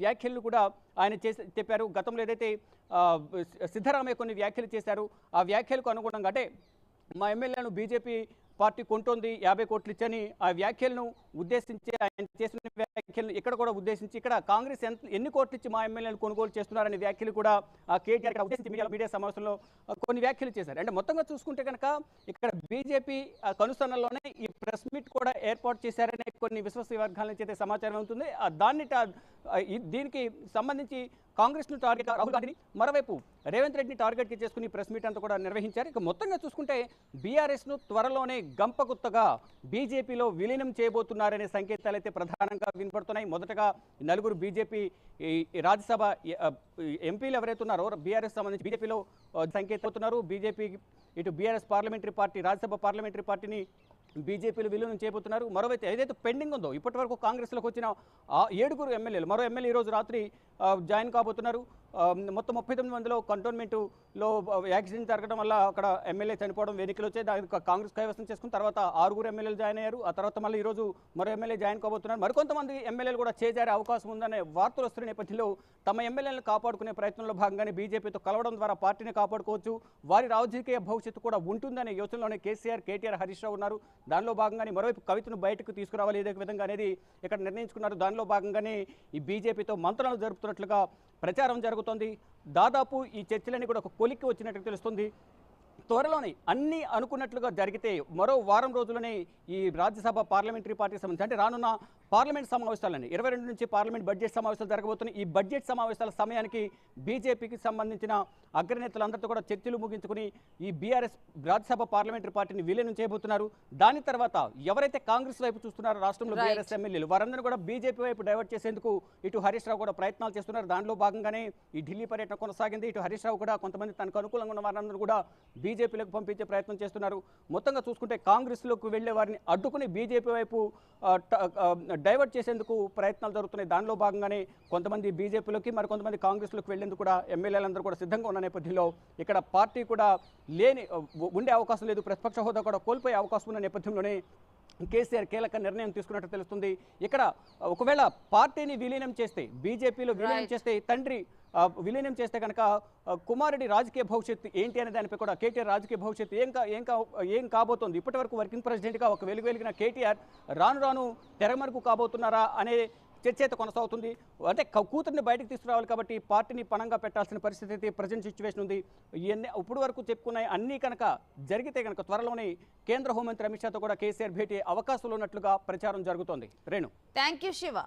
వ్యాఖ్యలు కూడా ఆయన చెప్పారు. గతంలో ఏదైతే సిద్ధరామయ్య కొన్ని వ్యాఖ్యలు చేశారు, ఆ వ్యాఖ్యలకు అనుగుణంగా అంటే మా ఎమ్మెల్యేలను బీజేపీ పార్టీ కొంటోంది 50 కోట్లు ఇచ్చని ఆ వ్యాఖ్యలను ఉద్దేశించి ఆయన చేసిన వ్యాఖ్యలను ఇక్కడ కూడా ఉద్దేశించి ఇక్కడ కాంగ్రెస్ ఎన్ని కోట్లు ఇచ్చి మా ఎమ్మెల్యేలను కొనుగోలు చేస్తున్నారనే వ్యాఖ్యలు కూడా కేటీఆర్ ఉద్దేశించి మీడియా సమావేశంలో కొన్ని వ్యాఖ్యలు చేశారు. అంటే మొత్తంగా చూసుకుంటే కనుక ఇక్కడ బీజేపీ కనుసన్నల్లోనే ఈ ప్రెస్ మీట్ కూడా ఏర్పాటు చేశారనే కొన్ని విశ్వసనీయ వర్గాల నుంచి అయితే సమాచారం ఉంటుంది. దీనికి సంబంధించి కాంగ్రెస్ను టార్గెట్ రాహుల్ గాంధీని, మరోవైపు రేవంత్ రెడ్డిని టార్గెట్ చేసుకుని ప్రెస్ మీట్ అంతా కూడా నిర్వహించారు. ఇక మొత్తంగా చూసుకుంటే బీఆర్ఎస్ను త్వరలోనే గంపగుత్తగా బీజేపీలో విలీనం చేయబోతున్నారనే సంకేతాలు అయితే ప్రధానంగా వినపడుతున్నాయి. మొదటగా నలుగురు బీజేపీ రాజ్యసభ ఎంపీలు ఎవరైతే ఉన్నారో బీఆర్ఎస్ సంబంధించి బీజేపీలో సంకేతాలు బీజేపీ ఇటు BRS parliamentary party Rajya Sabha parliamentary పార్టీని బీజేపీలో విలీనం చేయబోతున్నారు. మరోవైపు ఏదైతే పెండింగ్ ఉందో ఇప్పటి వరకు కాంగ్రెస్లోకి వచ్చిన 7 ఎమ్మెల్యేలు మరో ఎమ్మెల్యే ఈరోజు రాత్రి జాయిన్ కాబోతున్నారు. మొత్తం 39 మందిలో కంటోన్మెంట్లో యాక్సిడెంట్ జరగడం వల్ల అక్కడ ఎమ్మెల్యే చనిపోవడం వేదికలు వచ్చాయి. దానికి కాంగ్రెస్ కైవసం చేసుకున్న తర్వాత 6 ఎమ్మెల్యేలు జాయిన్ అయ్యారు. ఆ తర్వాత మళ్ళీ ఈరోజు మరో ఎమ్మెల్యే జాయిన్ కాబోతున్నారు. మరికొంతమంది ఎమ్మెల్యేలు కూడా చేజారే అవకాశం ఉందనే వార్తలు వస్తున్న నేపథ్యంలో తమ ఎమ్మెల్యేలను కాపాడుకునే ప్రయత్నంలో భాగంగానే బీజేపీతో కలవడం ద్వారా పార్టీని కాపాడుకోవచ్చు, వారి రాజకీయ భవిష్యత్తు కూడా ఉంటుందనే యోచనలోనే కేటీఆర్ హరీష్ రావు ఉన్నారు. దానిలో భాగంగానే మరోవైపు కవితను బయటకు తీసుకురావాలి ఏదో విధంగా అనేది ఇక్కడ నిర్ణయించుకున్నారు. దానిలో భాగంగానే ఈ బీజేపీతో మంత్రాలు జరుపుతున్నట్లుగా ప్రచారం జరుగుతోంది. దాదాపు ఈ చర్చలన్నీ కూడా ఒక కొలిక్కి వచ్చినట్టు తెలుస్తుంది. త్వరలోనే అన్నీ అనుకున్నట్లుగా జరిగితే మరో వారం రోజుల్లోనే ఈ రాజ్యసభ పార్లమెంటరీ పార్టీకి సంబంధించి అంటే రానున్న పార్లమెంట్ సమావేశాలని 22 నుంచి పార్లమెంట్ బడ్జెట్ సమావేశాలు జరగబోతున్నాయి. ఈ బడ్జెట్ సమావేశాల సమయానికి బీజేపీకి సంబంధించిన అగ్రనేతలందరితో కూడా చర్చలు ముగించుకుని ఈ బీఆర్ఎస్ రాజ్యసభ పార్లమెంటరీ పార్టీని విలీనం చేయబోతున్నారు. దాని తర్వాత ఎవరైతే కాంగ్రెస్ వైపు చూస్తున్నారో రాష్ట్రంలో బీఆర్ఎస్ ఎమ్మెల్యేలు వారందరూ కూడా బీజేపీ వైపు డైవర్ట్ చేసేందుకు ఇటు హరీష్ రావు కూడా ప్రయత్నాలు చేస్తున్నారు. దానిలో భాగంగానే ఈ ఢిల్లీ పర్యటన కొనసాగింది. ఇటు హరీష్ రావు కూడా కొంతమంది తనకు అనుకూలంగా ఉన్న వారందరూ కూడా బీజేపీలోకి పంపించే ప్రయత్నం చేస్తున్నారు. మొత్తంగా చూసుకుంటే కాంగ్రెస్లోకి వెళ్లే వారిని అడ్డుకుని బీజేపీ వైపు డైవర్ట్ చేసేందుకు ప్రయత్నాలు జరుగుతున్నాయి. దానిలో భాగంగానే కొంతమంది బీజేపీలోకి మరికొంతమంది కాంగ్రెస్లోకి వెళ్లేందుకు కూడా ఎమ్మెల్యేలందరూ కూడా సిద్ధంగా ఉన్న నేపథ్యంలో ఇక్కడ పార్టీ కూడా ఉండే అవకాశం లేదు, ప్రతిపక్ష హోదా కూడా కోల్పోయే అవకాశం ఉన్న నేపథ్యంలోనే కేసీఆర్ కీలక నిర్ణయం తీసుకున్నట్టు తెలుస్తుంది. ఇక్కడ ఒకవేళ పార్టీని విలీనం చేస్తే బీజేపీలో విలీనం చేస్తే తండ్రి విలీనం చేస్తే కనుక కుమారుడి రాజకీయ భవిష్యత్తు ఏంటి అనే దానిపై కూడా కేటీఆర్ రాజకీయ భవిష్యత్తు ఏం కాబోతోంది. ఇప్పటి వరకు వర్కింగ్ ప్రెసిడెంట్గా ఒక వెలిగిన కేటీఆర్ రాను తెరమరుగు కాబోతున్నారా అనే చర్చ అయితే కొనసాగుతుంది. అంటే కూతురిని బయటకు తీసుకురావాలి కాబట్టి పార్టీని పణంగా పెట్టాల్సిన పరిస్థితి అయితే ప్రజెంట్ సిచ్యువేషన్ ఉంది. ఇప్పుడు వరకు చెప్పుకున్నాయి అన్నీ కనుక జరిగితే కనుక త్వరలోనే కేంద్ర హోంమంత్రి అమిత్ షాతో కూడా కేసీఆర్ భేటీ అవకాశాలు ఉన్నట్లుగా ప్రచారం జరుగుతోంది. Renu, thank you Shiva.